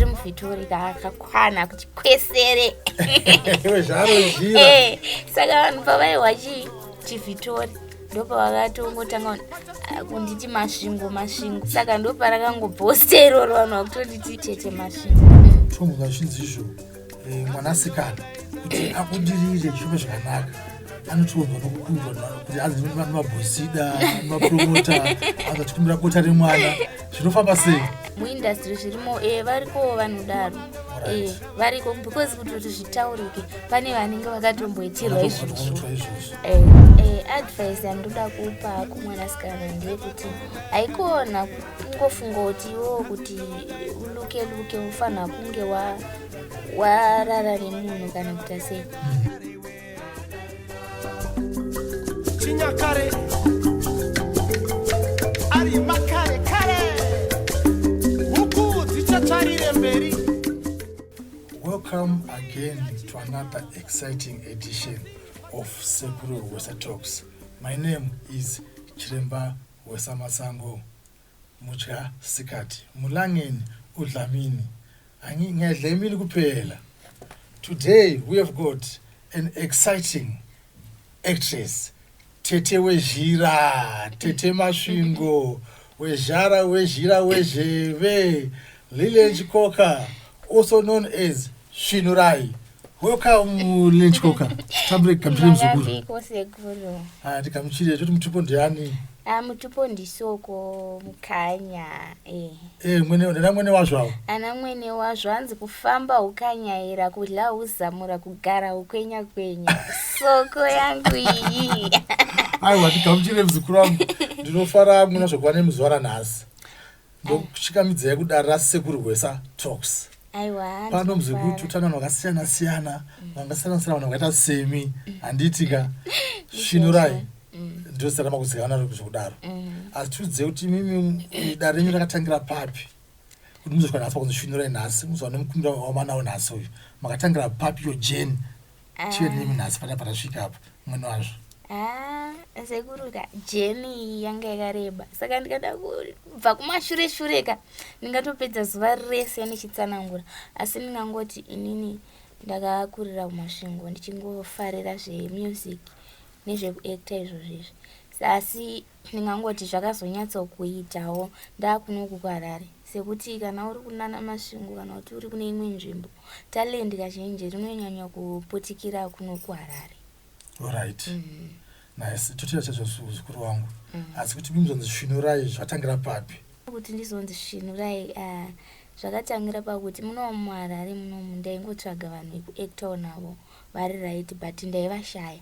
ndiri muvhitori kakakwana kuti kwesere. Saka vanhu pavaiwa chivhitori ndopavakatongotanga kunditi masvingo. Saka ndoparakangobhosta iroro vanhu vakutonditi tete masvingo. Tomuzvachinzi izvo mwanasikana kuti abudirire zvive zvakanaka anotonzwa nokukundwa kuti azi mabhosida mapromota azatikumbira bota remwana zvinofamba sei muindastry zvirimo? Variko vanhu daro variko because kuti zvitaurike pane vanenge vakatomboitirwa izvozvo. Advice yandoda kupa kumwanasikana ndeyekuti haikona kungofunga kuti iwo kuti uluke ufanira kunge warara nemunhu kana kuita sei. Chinyakare ari makare kare huku dzichacharire mberi. Welcome again to another exciting edition of Sekuru Wesa Talks. My name is Chiremba Wesa Masango Mucha Sikati Mulangeni Udlamini Ngedlemini kuphela. Today we have got an exciting actress, Tete Wejira, Tete Masvingo, Wejara Wejira Wejeve, Lile Chikoka, also known as Shinurai. Welcome Lile Chikoka. Tabri kamchile mzuguru. Ndiko seguru. Ndikamchile chotu mtupo ndiani? Mutupo ndisoko mukanya. Mwene wazvawo. Ana mwene wazvo anzi kufamba ukanyaira kudla uzamura kugara ukwenya. Soko yangu iyi. Aiwa ndikamchile mzukuru wangu. Ndinofara muna zvokwa nemuzvara nhasi. Ndokuchikamidzai kudara Sekuru Wesa Talks. Aiwa. Pano mzukuru tutana vakasiyana vangasiyana vanhu vakaita semi handitika Shinurai. Ndosara makuzikana zvokudaro. Asi tiudze kuti mimi dare renyu rakatangira papi? Kuti muzosvika nhasi pakunzi Shinurai nhasi, muzova nemukumbira wamanawo nhasi uyu. Makatangira papi yo jeni? Tiye nemi nhasi parasvika apa mwene wazvo. Sekuruka jeni yanga yakareba. Saka ndikada kubva kumashure-shureka ndingatopedza zuva rese ndichitsanangura. Asi ndingangoti inini ndakakurira kumasvingo ndichingofarira zvemusic nezvekuacta izvozvo. Asi ndingangoti zvakazonyatsokuitawo ndakunoku kuHarare. Sekuti kana uri kunana masvingo kana kuti uri kune imwe nzvimbo, talent kazhinji rinonyanya kupotikira kuno kuHarare. Alright. Nice. Tutira chacho zukuru wangu. Asi kuti mimuzonzi Shinurai zvatangira papi? Kuti ndizonzi Shinurai zvakatangira pakuti muno muHarare munomu ndaingotsvaga vanhu vekuactawo navo vari right but ndaivashaya.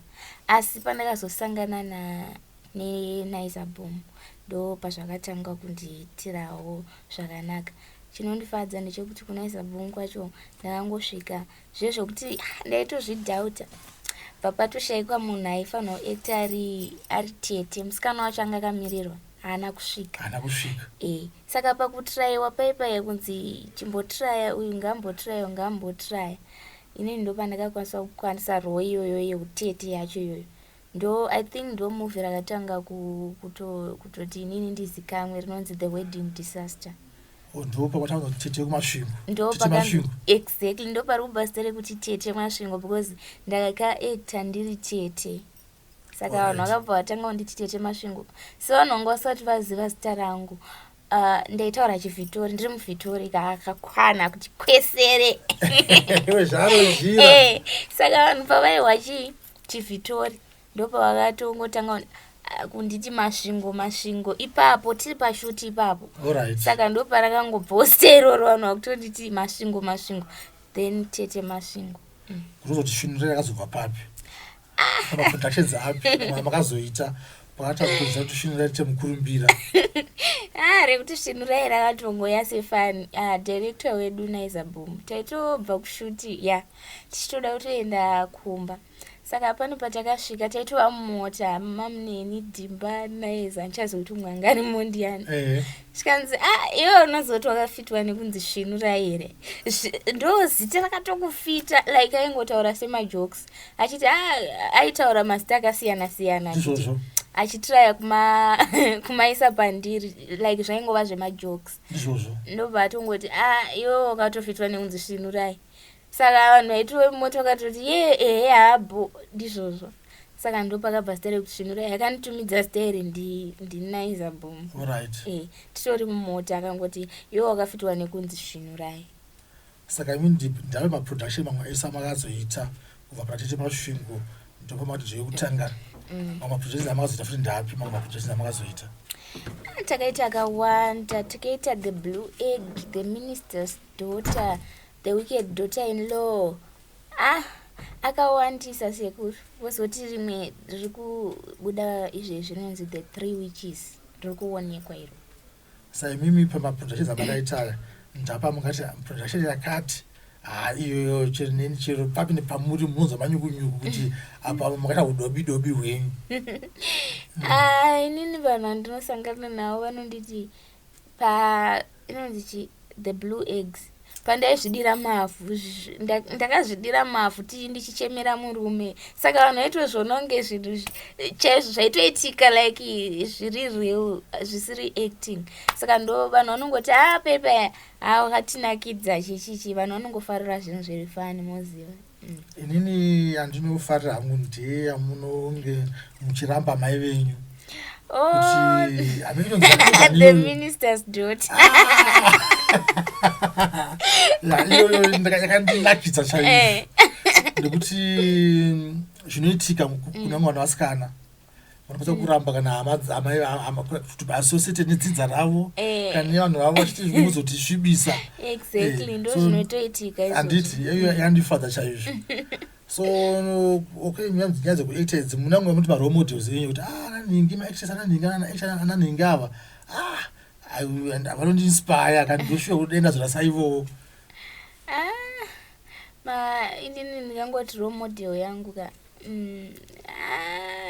Asi pandakazosangana neNice Boom ndo pazvakatanga kundiitirawo zvakanaka. Chinondifadza ndechekuti kuNice Boom kwacho ndakangosvika zvezvokuti ndaitozvidhauta. Papatoshayikwa munhu aifanira kuacta ari tete, musikana wacho anga akamirirwa haana kusvika. Saka pakutraiwa paipa kunzi chimbotraya uyu ngambotraya. Inini ndo pandakakwanisa kukwanisa role iyoyo yeutete yacho iyoyo. I think ndo movie rakatanga kutoti inini ndizikamwe rinonzi The Wedding Disaster. Ndo pakatanga tete kumasvingo. Exactly, ndo pari kubhasitare kuti tete masvingo because ndakaacta ndiri tete. Saka vanhu vakabva vatanga kunditi tete masvingo. So vanhu vanga vasati vaziva zita rangu. Ndaitaura chivhitori, ndiri muvhitori kakakwana kuti kwesere. Saka vanhu pavaiwa chivhitori ndopavakatongotanga kunditi masvingo ipapo tiri pashuti ipapo. Saka ndoparakangobhosta iroro vanhu vakutonditi masvingo then tete masvingo. Kuzoti Shinurai yakazobva papi? Productions api makazoita pakatakuudza kuti Shinurai temukurumbira? Rekuti Shinurai rakatongoya sefani. Director wedu Nice Boom taitobva kushuti tichitoda kutoenda kumba. Saka pane patakasvika taitova mumota mamuneni Dimba Nice anchazokuti mwangari mondiani. Chikanzi iwe unozoti wakafitwa nekunzi Shinurai here. Ndo zita rakatokufita like aingotaura semajokes achiti aitaura mazita akasiyana-siyana. achitraya kumaisa pandiri like zvaingova zvemajokes ndizvozvo ndobva atongoti iwe wakatofitwa neunzi svinurai. Saka vanhu vaitove moto vakatoti habho ndizvozvo. Saka ndopakabva zita rekuti svinurai. Akanditumidza zita iri ndinaiza bomu. Titori mumota akangoti iwe wakafitwa nekunzi svinurai. Saka imi ndave maproduction mamwe esa makazoita kubva patete masvingo ndopa mati zvekutanga mamwe projects amakazoita futi ndapi mamwe maprojects amakazoita. Takaita akawanda. Takaita The Blue Egg, The Minister's Daughter, The Wicked Daughter-in-Law. Akawandisa sekuru. Vozoti rimwe riri kubuda izvezvi rinonzi The Three Witches riri kuonekwa iro. Saka imimi pamaproductions amakaita ndapa mukati production yakati iyoyo chero neni chero papi nepamuri munonzwa manyukunyuku kuti apa makaita udobi hwenyu. Inini vanhu vandinosangana navo vanonditi inonzi The Blue Eggs pandaizvidira mavhu ndakazvidira mavhu ndichichemera murume. Saka vanhu vaitwe zvononge zvinhu chaizvo zvaitoitika like zviri real zvisiri acting. Saka ndo vanhu vanongoti pepa wakatinakidza chichichi. Vanhu vanongofarira zvinhu zviri fani moziva. Inini andinofarira hangu ndeye amunonge muchiramba mai venyu. The Minister's Daughter. Iyoyo yakandinakidza chaizvo nekuti zvinoitika kuna mwana wasikana vanokwanisa kuramba kana amaasociate nedzidza ravo kana nevanhu vavo vachiti muzotisvibisa. Exactly, ndo zvinotoitika izvo. Handiti iyo yandifadza chaizvo. So nyaya dzekuacta idzi munangwe muti marole models enyu kuti ananingi maactors ananingi ava vanondiinspire kandi ndoshuwa kudenda zvasaivowo. Inini ndingangoti role model yangu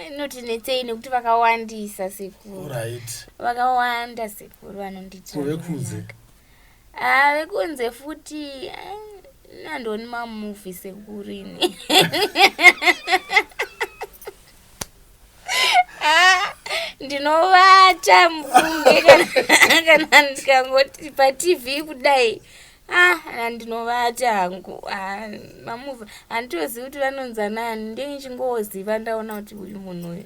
inoti netsei nekuti vakawandisa sekuru. Vakawanda sekuru vanonditira vekunze. Vekunze futi nandoni mamuvi sekuru ini. Ndinovata mufunge kana ndikangoti paTV kudai ndinovata hangu. Mamuvi handitozivi kuti vanonza nani. Ndichingoziva ndaona kuti uyu munhu uyu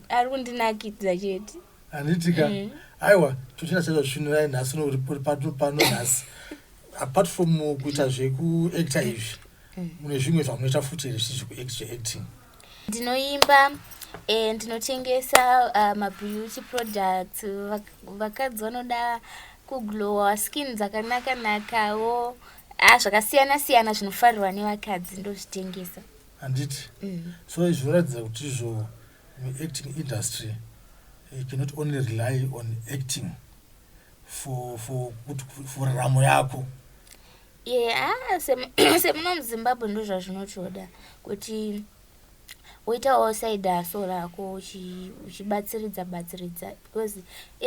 ari kundinakidza chete. Handitika aiwa tochina chaizvo svinurai nhasi uri pano nhasi. Apart from kuita zvekuacta izvi mune zvimwe zvamunoita futi zvekuacting? Ndinoimba, ndinotengesa mabeauty products. Vakadzi vanoda kuglowa skin dzakanaka-nakawo. Zvakasiyana-siyana zvinofarirwa nevakadzi ndozvitengesa. Handiti? So zvinoratidza kuti izvo muacting industry you cannot only rely on acting for raramo yako. Semuno muZimbabwe ndo zvazvinotoda kuti woitawo side hustle rako uchibatsiridza because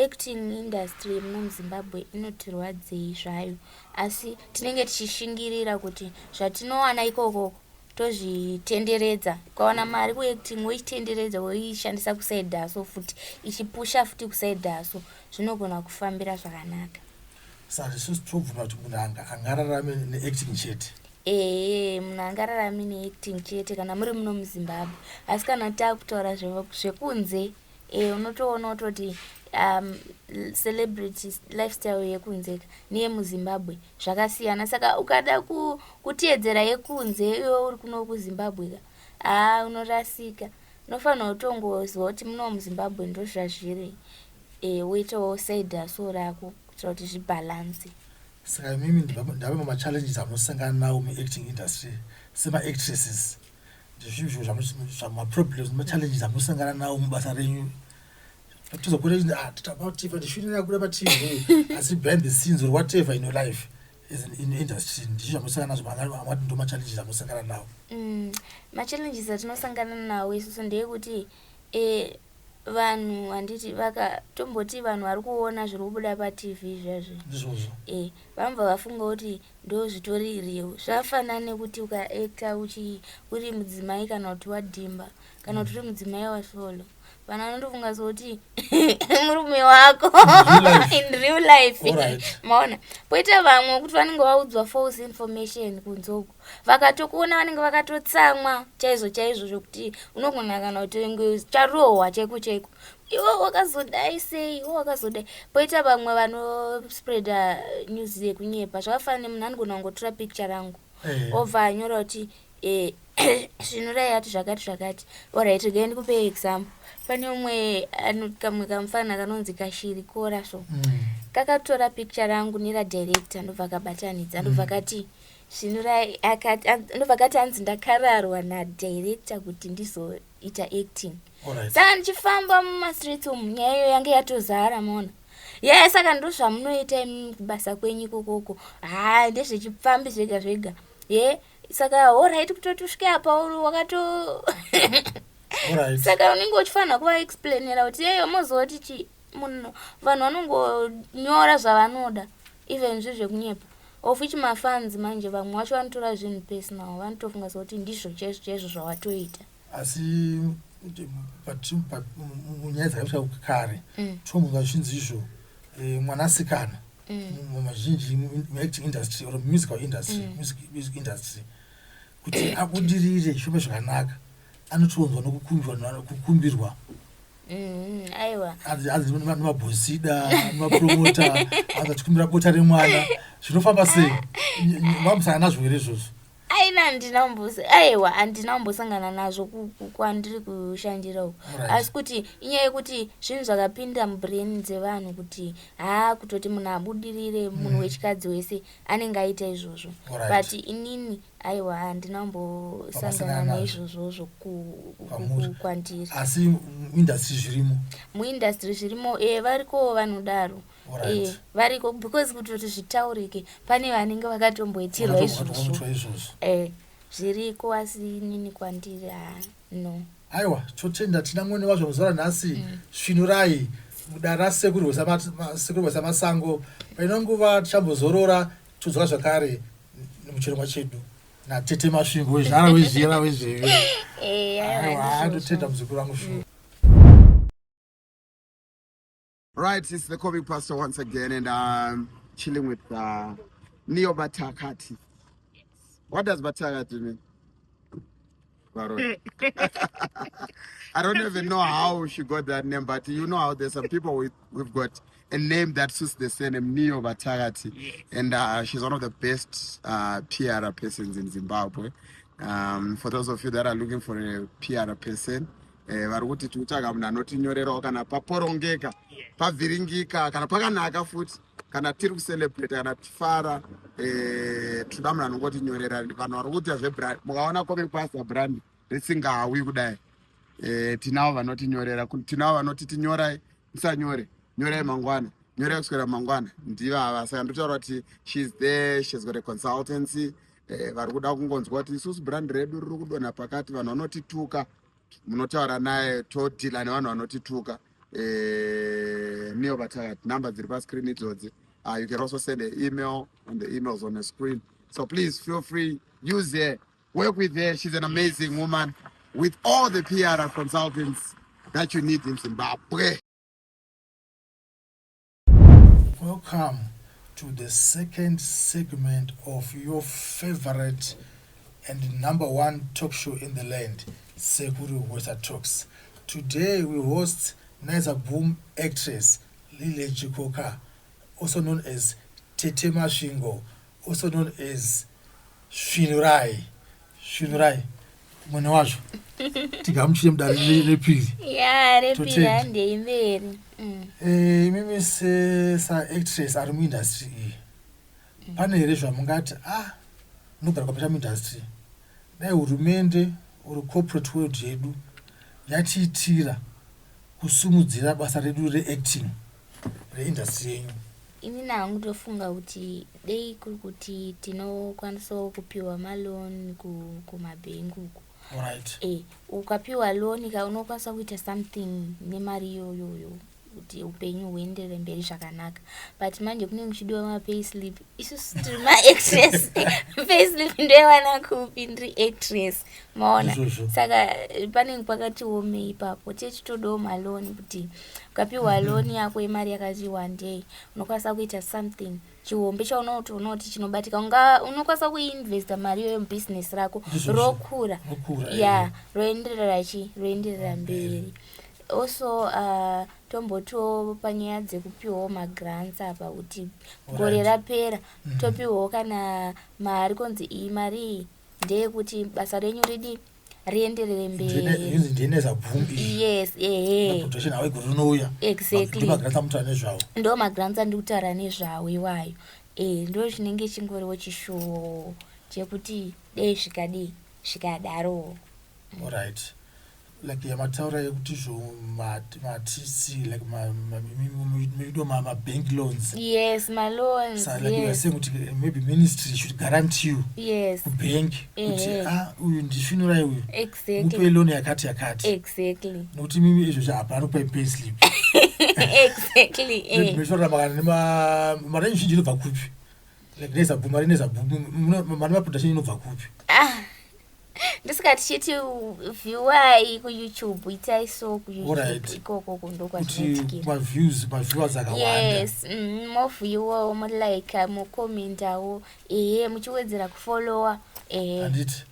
acting industry muno muZimbabwe inotirwadzei zvayo, asi tinenge tichishingirira kuti zvatinowana ikoko tozvitenderedza. Ukawana mari kuacting woitenderedza woishandisa kuside hustle futi ichipusha futi kuside hustle zvinogona kufambira zvakanaka. Saka isusu tobvuma kuti munhu angararame neacting chete. Munhu angararame neacting chete kana muri muno muZimbabwe. Asi kana takutaura zvekunze unotoona utoti celebrity lifestyle yekunze neyemuZimbabwe zvakasiyana. Saka ukada kutedzera yekunze iwe uri kuno kuZimbabwe unorasika. Unofanira kutongozwa kuti muno muZimbabwe ndo zvazviri. Woitawo side hustle rako kuitira kuti zvibalance. Saka mimi ndave mamachallenges amusangana nawo muacting industry sema-actresses. Ndizvizvo zvamaproblems nemachallenges amusangana nawo mubasa renyu. Tozokura titapatifa ndisvinira kuda paTV asi behind the scenes or whatever in your life is in industry ndizvo zvamusangana nazvo amati ndo machallenges amusangana nawo. Machallenges atinosangana nawo isusu ndeyekuti vanhu handiti vakatomboti vanhu vari kuona zviri kubuda paTV zvazvo vamva vafunga kuti ndo zvitori real. Zvafanana nekuti ukaacta uri mudzimai kana kuti wadhimba kana kuti uri mudzimai wasolo, vanhu vanondofunga zoti murume wako in real life. Maona poita vamwe kuti vanenge vaudzwa false information kunzoko vakatokuona vanenge vakatotsamwa chaizvo zvokuti unogona kana kuti charohwa chaiko iwo wakazodai sei wakazodai. Poita vamwe vanospreada news yekunyepa zvakafanana nemunhu anogona kungotora picture rangu obva anyora kuti Svinurai yati zvakati. Alright, again ndikupe example. Pane umwe kamwe kamfana kanonzi Kashiri Kora so. Kakatora picture rangu nera director ndobva kabatanidza ndobva kati Svinurai ndobva kati anzi ndakararwa na director kuti ndizoita acting. Saka ndichifamba mumastreets nyaya yange yatozara mona. Yes, saka ndo zvamunoita basa kwenyu kokoko. Ndezvechipfambi zvega. Saka alright kutoti usvike apa wakato saka unenge uchifana kuva explainera kuti mozoti chi munhu vanhu vanongonyora zvavanoda even zvezvekunyepa of which mafans manje vamwe vacho vanotora zvinhu personal vanotofunga kuti ndizvo chaizvo zvawatoita. Asi munyaya dzakaita kare tomunga zvinzi izvo mwanasikana mumazhinji muacting industry or music industry kuti abudirire shoma zvakanaka anotonzwa nokukumbirwa. Aiwa mabhosida mapromota azatikumbira bota remwana zvinofamba sei vambusana nazvo here izvozvo? Handina kumbosangana nazvo kwandiri kushandira uku. Asi kuti inyaya yekuti zvinhu zvakapinda mubrain dzevanhu kuti kutoti munhu abudirire munhu wechikadzi wese anenge aita izvozvo. But inini handina kumbosangana naizvozvo kwandiri. Asi muindustry zvirimo variko vanodaro. Variko because kutoti zvitaurike pane vanenge vakatomboitirwa izvozvo. Zviriko asi nini kwandiri no. Aiwa totenda tina mwene wazvo muzora nhasi Svinurai mudara sekuru wesamasango painonguva tichambozorora tudzoka zvakare nemuchirongwa chedu naTete Masvingo zvara wezvivi. Aiwa totenda muzukuru wangu Shu. Right, it's the Comic Pastor once again, and I'm chilling with Neo Batakati. What does Batakati mean? I don't even know how she got that name, but you know how there's some people we've got a name that suits the surname, Neo Batakati, and she's one of the best PR persons in Zimbabwe. For those of you that are looking for a PR person, varikuti tiutsvaga munhu anotinyorerawo kana paporongeka pavhiringika kana pakanaka futi kana tiri kucelebrate kana tifara toda munhu anongotinyorera. Vanhu vari kuita zvebrand mukaona Comic Pastor brand risingawi kudai tinavo vanotinyorera tinavo vanoti tinyorai musanyore nyorai mangwana nyorai kuswera mangwana ndivo ava. Saka ndotaura kuti she's there, she's got a consultancy. Vari kuda kungonzwa kuti isusu brand redu riri kudonha pakati vanhu vanotituka munotaura naye todhila nevanhu vanotituka. Neo Batakati number dziri pascreen idzodzi. You can also send an email and the emails on the screen, so please feel free, use her, work with her. She's an amazing woman with all the PR consultants that you need in Zimbabwe. Welcome to the second segment of your favorite and #1 talk show in the land, Sekuru Water Talks. Today we host Niza Boom actress Lile Chikoka, also known as Tete Masvingo, also known as Svinurai. Mwene wazvo tigamuchire mudare repiri. Repiri handeimberi. Mimi actress ari muindustry iyi pane here zvamungati nogara kwapeta muindustry dai hurumende uri corporate world yedu yatiitira kusumudzira basa redu reacting reindustry yenyu? Ini nangu tofunga kuti dei kuri kuti tinokwanisawo kupiwa maloni kumabhengi uko. Alright. Ukapiwa loan unokwanisa kuita something nemari yoyoyo kuti upenyu huenderere mberi zvakanaka. But manje kunenge kuchidiwa mapayslip. Isusu tiri maactress. Payslip ndoiwana kupi ndiri actress. Maona. Saka panenge pakatiome ipapo. Tichitodawo maloni kuti ukapiwa loni yako yemari yakati wandei unokwanisa kuita something chihombe chaunotoona kuti chinobatika. Unokwanisa kuinvesta mari yoyo mubusiness rako rokura. Roenderera mberi. Also tomboto panyaya dzekupiwawo magrants apa kuti gore rapera topiwawo kana mari konzi iyi mari ndeyekuti basa renyu rienderere mberi. Ndineza bvumbi. Yes, Production awe gore rinouya. Exactly. Magrants amutaura nezvawo. Ndo magrants andikutaura nezvawo iwayo. Ndo chinenge chingoriwo chishowo chekuti dei zvikadaro. Alright. Like yamataura yekuti matisi like bank loans. Yes, my loans. So like you are saying maybe ministry should guarantee you. Yes. Bank kuti uyu ndisvinurai uyu. Exactly. Mupe loan yakati. Exactly. Nokuti mimi izvo hapana kupa payslip. Exactly. Ndimeshora makana mari zhinji inobva kupi? Like neza bhumari mari maproduction inobva kupi? Ndisikati chiti viewai kuYouTube itai so kuYouTube ikoko kundokwatika. Kuti ma-viewers akawanda. Yes, moviewawo mulike mucommentawo muchiwedzera kufollowa. Anditi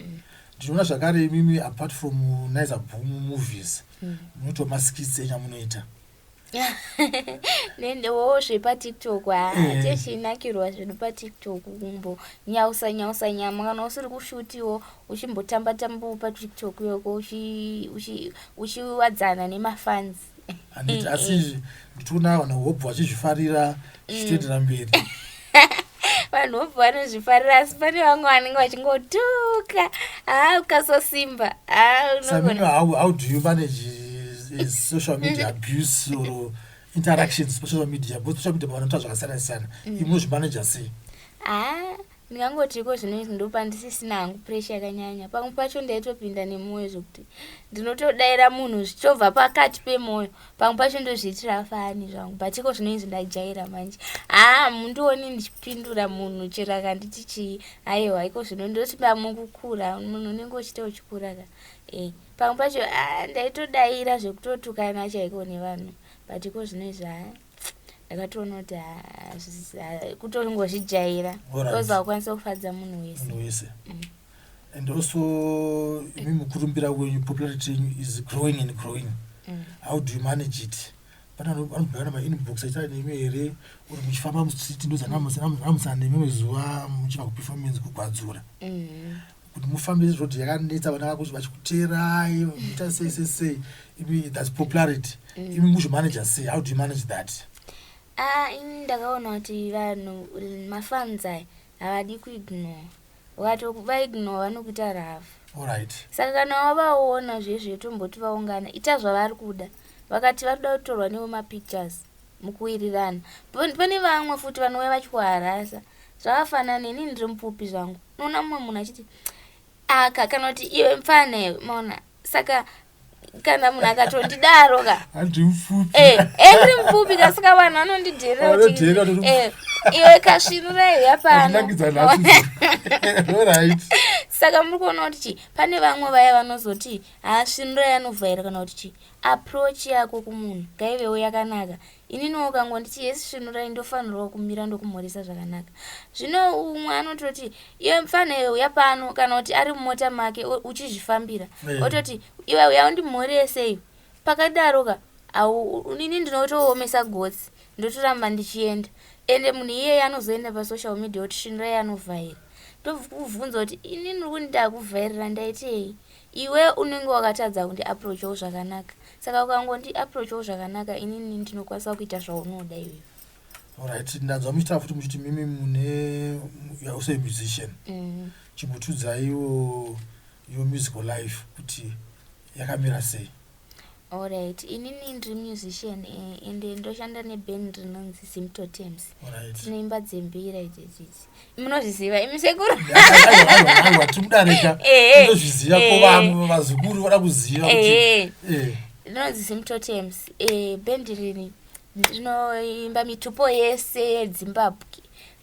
ndinoona zvakare mimi apart from Nice Boom movies munoitwa maskits enyamunoita. Nendewo zvepaTikTok techinakirwa zvedu paTikTok kumbo nyausa nyama kana usiri kushutiwo uchimbotamba paTikTok yoko uchiwadzana nemafans. Anditi asi nditoona vanhu hope vachizvifarira zvichiendera mberi. Vanhu hope vanozvifarira asi pane vamwe vanenge vachingotuka ukasosimba. How do you manage social media abuse or interactions social media? Both social media vanoita zvakasiyana-siyana. Munozvimanage sei? Ndingangotiriko zvino izvi ndopa ndisisina hangu pressure yakanyanya. Pamwe pacho ndaitopinda nemwoyo zvokuti ndinotodaira munhu zvichobva pakati pemwoyo. Pamwe pacho ndozviitira fani zvangu. But zvino izvi ndajaira manje. Mundioni ndichipindura munhu chero akanditi chii. Aiwa iko zvino ndoti pamwe kukura munhu unenge uchita uchikura ka. Pamwe pacho ndaitodaira zvekutotukana chaiko nevanhu. But zvino izvi ndakatoona kuti kutongozvijaira koza wakwanisa kufadza munhu wese. And also mukurumbira wenyu popularity is growing and growing. How do you manage it? Pana vanogara ma-inbox aita nemi here uri muchifamba mustreet ndodzanamusana nemimwe zuva muchiva kuperformance kugwadzura kuti mufambe road yakanetsa vana vako vachikuteerai muita sei that's popularity. Imi muzvimanager sei? How do you manage that? Ini ndakaona kuti vanhu mafans aya havadi kuignore. Vakatokuvaignore vanokuita rafu. Alright. Saka kana wavaona zvezvo tomboti vaungana ita zvavari kuda. Vakati varikuda kutorwa newo mapictures mukuwirirana. Pane vamwe futi vanouya vachikuharasa. Zvakafanana neni ndiri mupfupi zvangu. Unoona mumwe munhu achiti kana kuti iwe mfane maona. Saka kana munhu akatondidaro ka handi mupfupi ndiri mupfupi kasika vanhu vanondidherera kuti iwe kasvinura yapano. Saka muri kuona kuti pane vamwe vaya vanozoti svinura yanovhaira kana kuti chi approach yako kumunhu ngaivewo yakanaka. Ininiwo ukangonditi yesi svinura indofanirwa kumira ndokumhoresa zvakanaka. Zvino umwe anototi iwe mfane yapano kana kuti ari mumota make uchizvifambira ototi iwe uya undimhoresei pakadaroka inini ndinotoomesa gotsi ndotoramba ndichienda. Ende munhu iye anozoenda pasocial media kuti svinura yanovhaira ndokuvhunza kuti inini ndiri kundida kuvhairira ndaitei. Iwe unenge wakatadza kundi approachawo zvakanaka. Saka ukangondi approachawo zvakanaka inini ndinokwanisa kuita zvaunoda iwewe. Alright, ndanzwa muchitaura futi muchiti mimi mune also a musician. Chimbotudzaiwo your musical life kuti yakamira sei? Alright, inini ndiri musician ende ndoshanda neband rinonzi Symptotems. Tinoimba dzembira idzidzi. Munozviziva imi sekuru? Aiwa tumudarika. Ndozviziva ko vazukuru vada kuziva kuti rinonzi Symptotems. Band rini ndinoimba mitupo yese yeZimbabwe.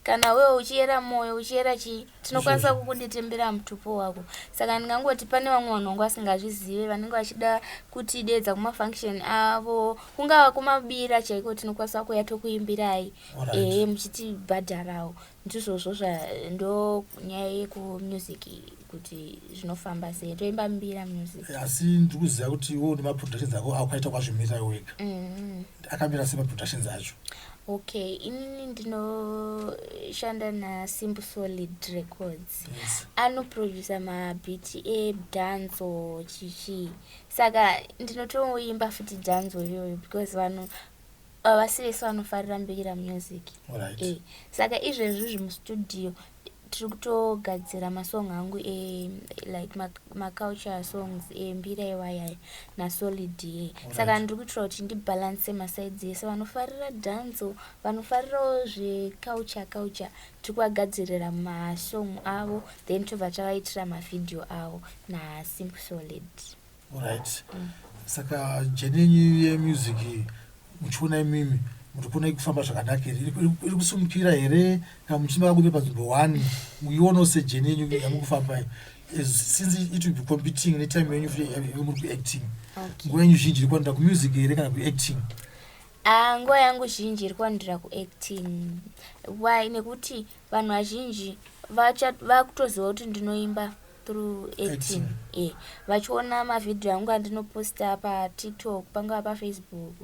Kana wewe uchiyera moyo uchiyera tinokwanisa kukudetembera mutupo wako. Saka ndingangoti pane vamwe vanhu vasingazvizive vanenge vachida kuti dedza kumafunction avo kungava kumabira chaiko tinokwanisa kuya tokuimbirai muchitibhadharawo. Ndizvozvo ndo nyaya yekumusic kuti zvinofamba sei toimba mbira music. Asi ndikuziva kuti iwo nemaproductions ako akuita kwazvimira wega. Akamira sei maproductions acho? Okay, inini ndinoshanda naSimple Solid Records. Anoproducer mabhiti edanzo chichi. Saka ndinotoimba futi danzo iyoyo because vanhu avasi vese vanofarira mbira music. Saka izvezvi zvimustudio tiri kutogadzira masong angu like maculture songs mbira iwaya naSolid. Saka ndiri kuitira kuti ndibalance masides ese vanofarira danzo vanofarirawo zveculture tiri kuvagadzirira masong avo then tobva tavaitira mavideo avo naSimple Solid. Saka jeni yenyu yemusic muchiona imimi muri kuona kufamba zvakanaka here, iri kusumukira here kana muchimba kunge panzvimbo 1 muiona sejeni yenyu yamukufamba since it will be competing netime yenyu muri kuacting? Nguva yenyu zhinji iri kuandira kumusic here kana kuacting? Nguva yangu zhinji iri kuandira kuacting. Why? Nekuti vanhu vazhinji vakutoziva kuti ndinoimba through acting. Vachiona mavideo yangu andinoposta paTikTok pangava paFacebook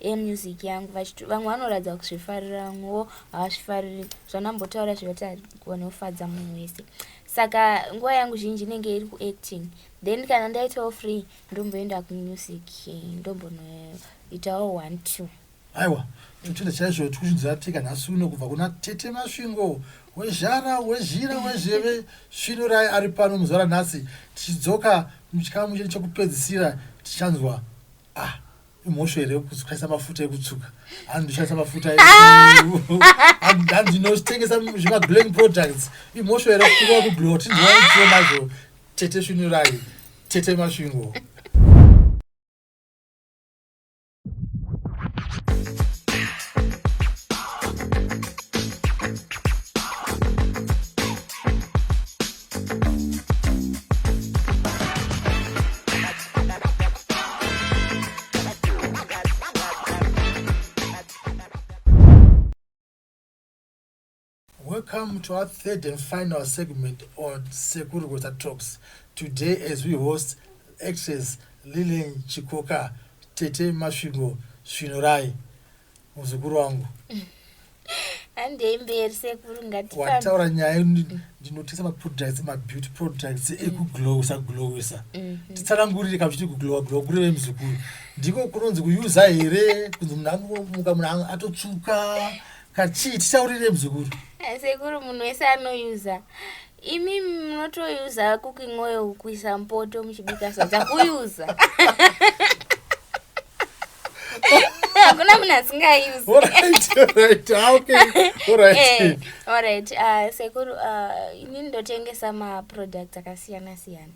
music yangu vamwe vanoratidza kuzvifariramo havazvifariri zvanambotaura zvivati vanofadza munhu wese. Saka nguva yangu zhinji inenge iri kuacting then kana ndaitawo free ndomboenda kumusic ndombonoitawo 1-2. Aiwa, tutenda chaizvo tikuchinzira teka nhasi uno kubva kuna Tete Masvingo wezhara wezhira wezheve Svinurai ari pano muzora nhasi tichidzoka muchikamu chedu chekupedzisira tichanzwa imhosvo here kuzvikaisa mafuta ekutsuka. Handishandisa mafuta handinotengesa zvimagling products. Imhosvo here kutuka kublow tinzwa nazvo Tete Svinurai Tete Masvingo. Welcome to our third and final segment on Sekuru Gota Talks. Today, as we host actress Lilian Chikoka, Tete Masvingo Svinurai. Muzukuru wangu. Andemberi sekuru ngatifambe. Wataura nyaya ndinotengesa maproducts, mabeauty products ekuglowisa. Titsanangurire kamuchiti kuglowa kurire muzukuru. Ndiko kunonzi kuyuza here kunzi munhu atotsuka kachii titaurire muzukuru. Sekuru munhu wese anoyuza. Imi munotoyuza cooking oil kuisa mpoto muchibika sadza kuyuza. Hakuna munhu asingayuzi. Alright. Sekuru inini ndotengesa maproducts akasiyana siyana.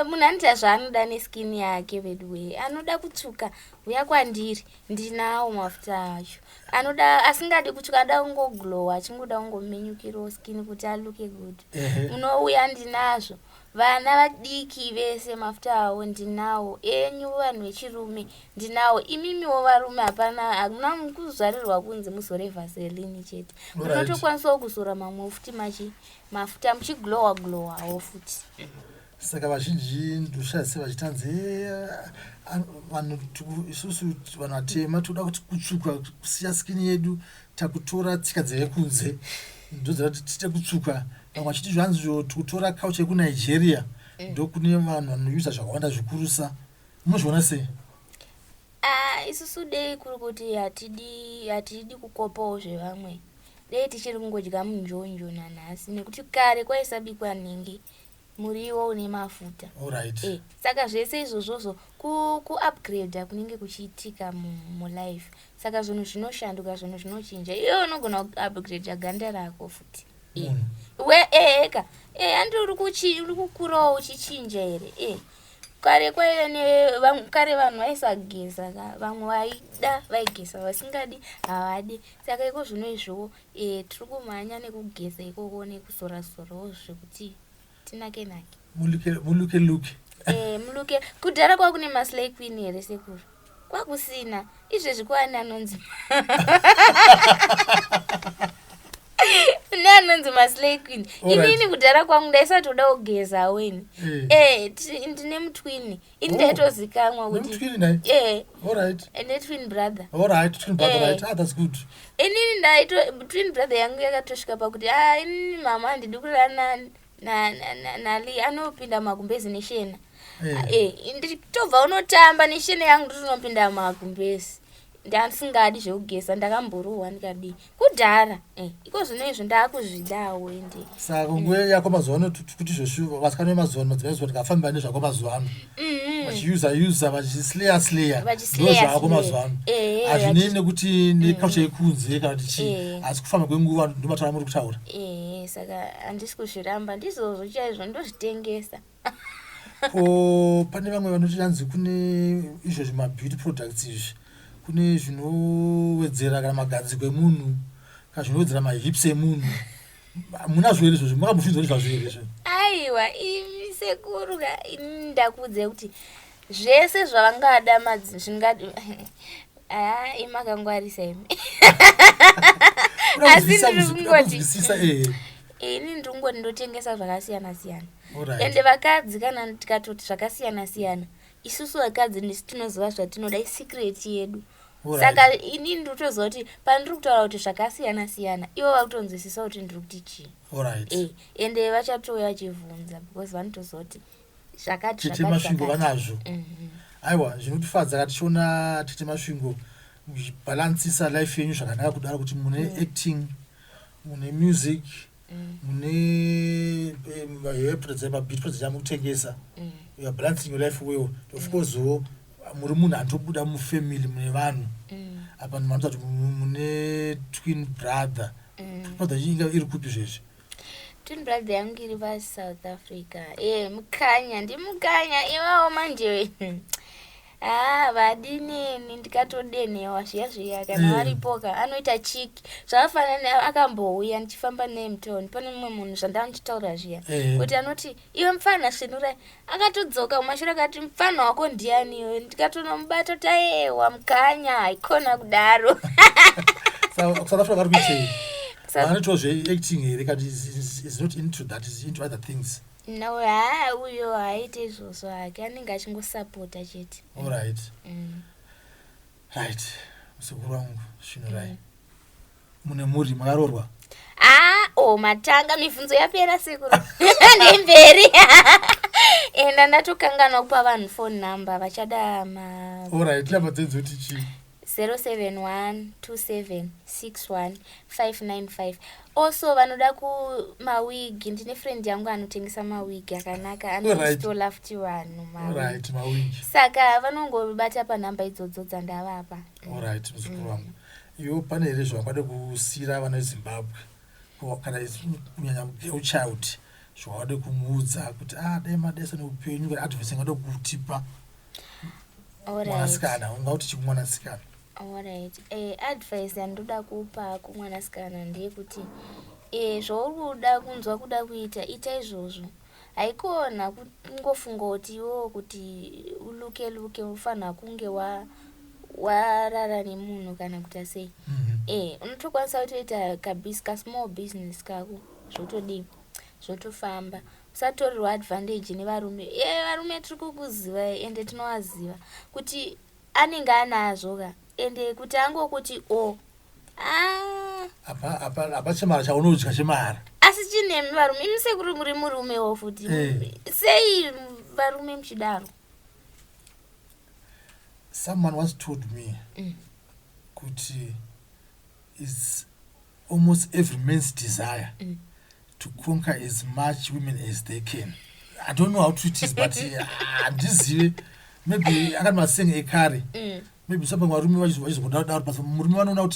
Munhu anoita zvaanoda neskin yake bedwe. Anoda kutsuka uya kwandiri ndinawo mafuta acho. Anoda asingadi kutsuka ada kungoglow achingoda kungomenyukirawo skin kuti aluke good. Unouya ndinazvo. Vana vadiki vese mafuta awo ndinawo. Enyu vanhu vechirume ndinawo. Imimiwo varume hakuna kuzvarirwa kunzi muzore Vaseline chete. Munotokwanisa kuzora mamwe futi mafuta muchiglowawo futi. Saka vazhinji ndoshandise vachitanzi vanhu isusu vanhu vatema toda kuti kutsuka kusiya skini yedu takutora tsika dzekunze ndodzava kuti tite kutsuka. Vamwe vachiti zvanzvo tikutora culture yekuNigeria ndokune vanhu vanoyuza zvakawanda zvikurusa. Munozviona sei? Isusu dei kuri kuti hatidi kukopawo zvevamwe. Dei tichiri kungodya munjonjo nanhasi nekuti kare kwaisabikwa nhingi muriwo une mafuta. Saka zvese izvozvo ku-upgrade kunenge kuchiitika mulife. Saka zvinhu zvinoshanduka, zvinhu zvinochinja. Iwe unogona ku-upgrade ganda rako futi. Eka. Andi uri kukurawo uchichinja here. kare kwaive kare vanhu vaisageza vamwe vaida vaigeza vasingadi havadi saka iko zvino izvowo tiri kumhanya nekugeza ikoko nekuzorazorawo zvekuti tinake nake muluke muluke. Kudhara kwakune maslay queen here sekuru? Kwakusina. Izvezvi kwaani anonzi ne anonzi maslay queen. Inini kudhara kwangu ndaisatoda kugeza weni. Ndine mutwini. Ini ndaitozikamwa kuti alright. Ene twin brother. Alright, twin brother, right. That's good. Inini twin brother yangu yakatosvika pakuti inini mama handidi kurana nali anopinda magumbezi neshena. Nditobva unotamba neshene yangu ndinopinda magumbezi. Ndasingadi zvekugeza ndakamboruwa ndikadi. Kudhara iko zvino izvo ndakuzvidawo ende. Saka nguva yako mazuva kuti zvoshu vasikana vemazuva madzimai kuti kafamba nezvako mazuva ano. Vachiuza vachislayer ndozvako mazuva ano. Hazvinei nekuti neculture yekunze kana kuti chii, asi kufamba kwenguva ndomataura muri kutaura. Saka handisi kuzviramba ndizvozvo chaizvo ndozvitengesa. Pane vamwe vanoti hanzi kune izvozvi mabeauty products izvi kune zvinowedzera kana magadziko emunhu kana zvinowedzera mahips emunhu. Munazvo here izvozvo? Makambozvinzwa nezvazvo here izvo? Aiwa imi sekuru ndakudze kuti zvese zvavangada zvingadi imakangwarisa imi. Asi ndiri kungoti ini ndiri kungoti ndotengesa zvakasiyana siyana. Ende vakadzi kana tikatoti zvakasiyana siyana, isusu vakadzi ndisi tinoziva zvatinoda, secret yedu. Saka ini ndinotoziva kuti pandiri kutaura kuti zvakasiyana siyana ivo vakutonzwisisa kuti ndiri kuti chii. Ende vachatouya vachivhunza because vanotoziva kuti zvakati Tete Masvingo vanazvo. Aiwa, zvinotifadza katichiona Tete Masvingo muchibhalansisa life yenyu zvakanaka kudaro kuti mune acting, mune music, mune mabeat project yamukutengesa. You are balancing your life well. Of course, muri munhu anotobuda mufamily mune vanhu. Apa ndinoziva kuti mune twin brother. Brother inga iri kupi zvezvi? Twin brother yangu iri South Africa. Mukanya, ndimukanya iwawo manje. Vadinini ndikatodenewa zviya kana varipoka anoita chiki zvakafanana akambouya ndichifamba nemutoni pane mumwe munhu zvandamuchitaura zviya kuti anoti iwe mufana svinurai akatodzoka mumashure akati mufana wako ndiani iwe ndikatonomubata taewa mukanya ikona kudaro. South Africa vari kuitei? Vanotozve acting here kati is not into that, is into other things. No, uyo haite izvozvo hake anenge achingosapota chete. Alright. Right. Musekuru wangu Svinurai. Mune muri makarorwa? Matanga mibvunzo yapera sekuru. Ndemberi. Enda ndatokanganwa kupa vanhu phone number vachada Alright, lamba dzenzo kuti chii? 07127615995. Also vanoda kumawigi, ndine friend yangu anotengesa mawigi akanaka, anostore lafti vanhu mawigi. Mawigi. Saka vanongobata panhamba idzodzo dzandavapa. Alright, muzukuru wangu. Iwo pane here zvavangada kusiyira vana veZimbabwe kana kunyanya girl child zvavangada kumuudza kuti dai madesa neupenyu kana advice ingada kutipa mwanasikana, ungauti chikumwanasikana? Alright. Advice yandoda kupa kumwanasikana ndeyekuti zvauri kunzwa kuda kuita ita izvozvo. Haikona kungofunga kuti iwo kuti uluke ufanira kunge warara nemunhu kana kuti sei. Unotokwanisa kutoita ka small business kako zvotodii zvotofamba. Usatorirwa advantage nevarume. Varume tiri kukuziva ende tinovaziva kuti anenge anazvo ka ende kuti angokuti apa chimara chaunodya chemara. Asi chinemi varume imi sekuri muri murumewo futi. Sei varume muchidaro? Someone once told me kuti it's almost every man's desire to conquer as much women as they can. I don't know how true it is, but this maybe akati masenga ekare. Maybe something varume vachizogodaro basa murume vanoona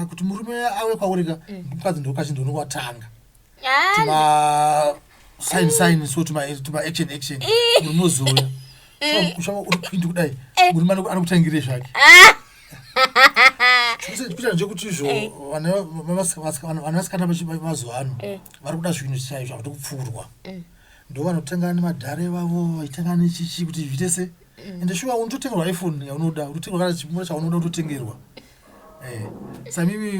kuti murume awe kwaurika mukadzi ndokachi ndonowatanga. Tuma sign so tuma action murume uzoya. ushama uripinda kudai uri mani anokutangire zvake kuita nje kuti izvo vanasikana mazuva ano vari kuda zvinhu chaizvo havati kupfuurwa ndo vanotanga nemadhare vavo vaitanga nechichi kuti zviite se ende shuwa unototengerwa iphone yaunoda unotengerwa kana chipimo chaunoda unototengerwa samimi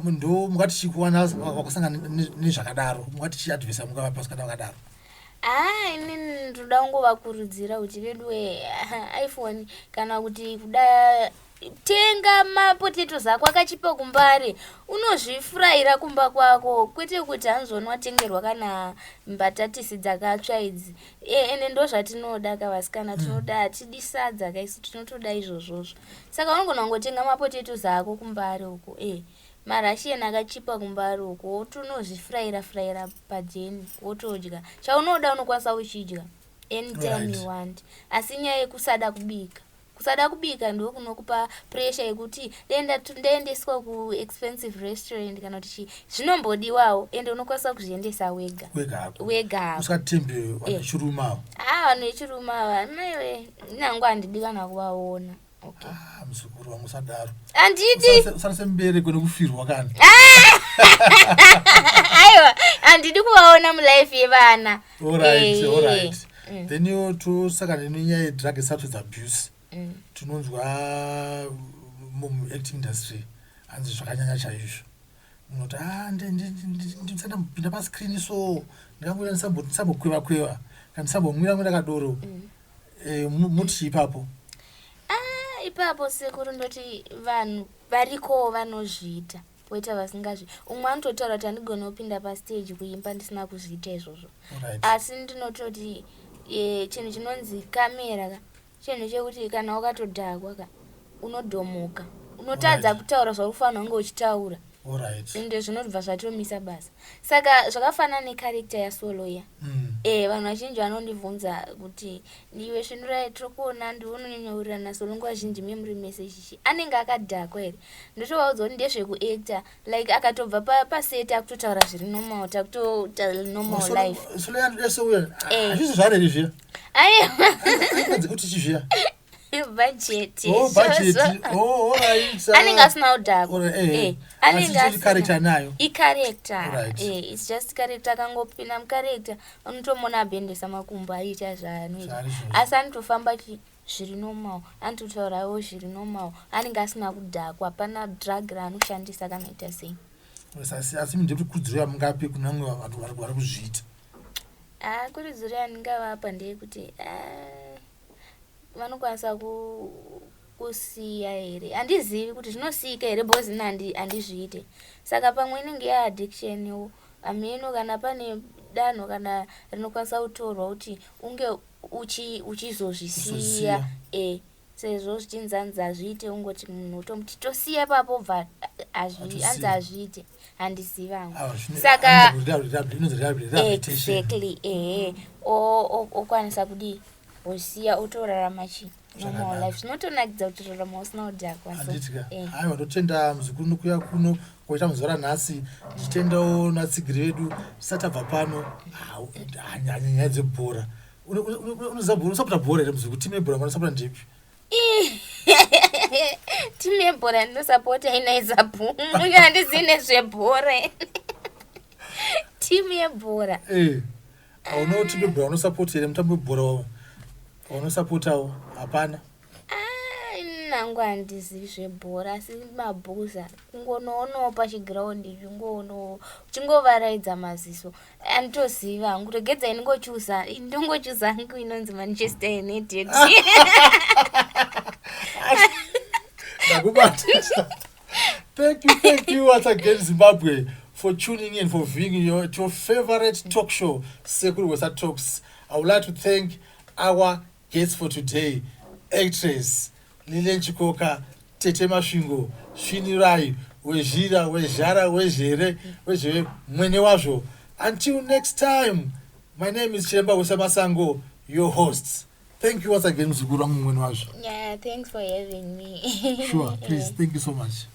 ndo mungati chikuwana wakasangana nezvakadaro mungati chiadvisa mungava pasikana vakadaro ini ndoda kungovakurudzira kuti vedwe iphone kana kuti kuda tenga mapotatoes ako akachipa kumbare unozvifurayira kumba kwako kwete kuti hanzonwatengerwa kana mbatatisi dzakatsva idzi ende ndo zvatinoda kavasikana tinoda hatidi sadza kaisi tinotoda izvozvozvo saka unogona kungotenga mapotatoes ako kumbare uko marashian akachipa kumbare uko wotonozvifurayira pajeni wotodya chaunoda unokwanisa uchidya anytime you want asi nyaya yekusada kubika ndo kunokupa pressure yekuti ndaendeswa kuexpensive restaurant kana kuti zvinombodiwawo ende unokwanisa kuzviendesa wega usatembe vachiruma vanhu vechiruma maiwe nangu handidi kana kuvaona muzukuru vamusadaro handidi usarase mubereko nekufirwa kana aiwa handidi kuvaona mulife yevana alright then iwo tosaka nenyaya yedrug substance abuse tinonzwa muacting industry hanzi zvakanyanya chaizvo unoti ndisanda kupinda pascreen so ndikangoita ndisambokweva kana ndisambomwira mwira kadoro muti ipapo sekuru ndoti vanhu variko vanozviita poita vasingazvi umwe anototaura kuti handigona kupinda pastage kuimba ndisina kuzviita izvozvo asi ndinototi chinhu chinonzi kamera chinhu chekuti kana wakatodhakwa unodhomoka unotadza kutaura zvakufanira unge uchitaura ende zvinobva zvatomisa basa saka zvakafanana necharacter yasoloya vanhu vazhinji vanondibvunza kuti ndiwe Shinurayi tiri ndiunonyanyaurira nasolo nguva zhinji memory message anenge akadhakwa here ndotovaudza kuti ndezvekuacta like akatobva paseti akutotaura zviri normal takutotaura normal life hazvisi zvareri zviya aiwa kuti chizviya budget alright anenge asina udhakwa anenge character nayo icharacter it's just character akangopinda mucharacter unotomona abhendesa makumbo aita zvaanoita asi anotofamba zviri normal anototaurawo zviri normal anenge asina kudhakwa pana drug raanoshandisa kana ita sei asi ndiri kurudziro yamungapi kuna vamwe vanhu vari kuzviita kurudziro yandingavapa ndeyekuti vanokwanisa kusiya here handizivi kuti zvinosiyika here because ini handizviite saka pamwe inenge yaaddiction ameno kana pane danho kana rinokwanisa kutorwa kuti unge uchizozvisiya sezvo zvichinzanzi hazviite ungoti munhu utomuti tosiya papo bva hanzi hazviite handizivangu saka exactly okwanisa kudii osiya otorarama normal life zvinotonakidza kuti rarama usina kudhakwa aiwa ndotenda muzukuru nokuya kuno koita muzuva ranhasi ndichitendawo natsigiri vedu tisati abva pano nyaya dzebhora unosapota bhora here muzukuru timu yebhora manosapota ndipi timu yebhora ndinosapota inaizapu uye handizivi nezvebhora timu yebhora auno timu yebhora unosapota here mutambo webhora wavo unosapotawo hapana nangu handizivi zvebhora asi mabhuza kungonoonawo pachigiraundi uchingovaraidza maziso handitoziva hangu regedzai ndongochuza hangu inonzi Manchester United Thank you once again Zimbabwe for tuning in, for viewing your favorite talk show, Sekuru Wesa Talks. I would like to thank our guests for today, actress Lilian Chikoka, Tete Masvingo, Shinurayi, Wezhira, Wezhara, Wezhere, Mwene wazvo. Until next time, my name is Chiremba Wesa Masango, your host. Thank you once again, Mzukuru Mwene wazvo. Yeah, thanks for having me. Sure, please, thank you so much.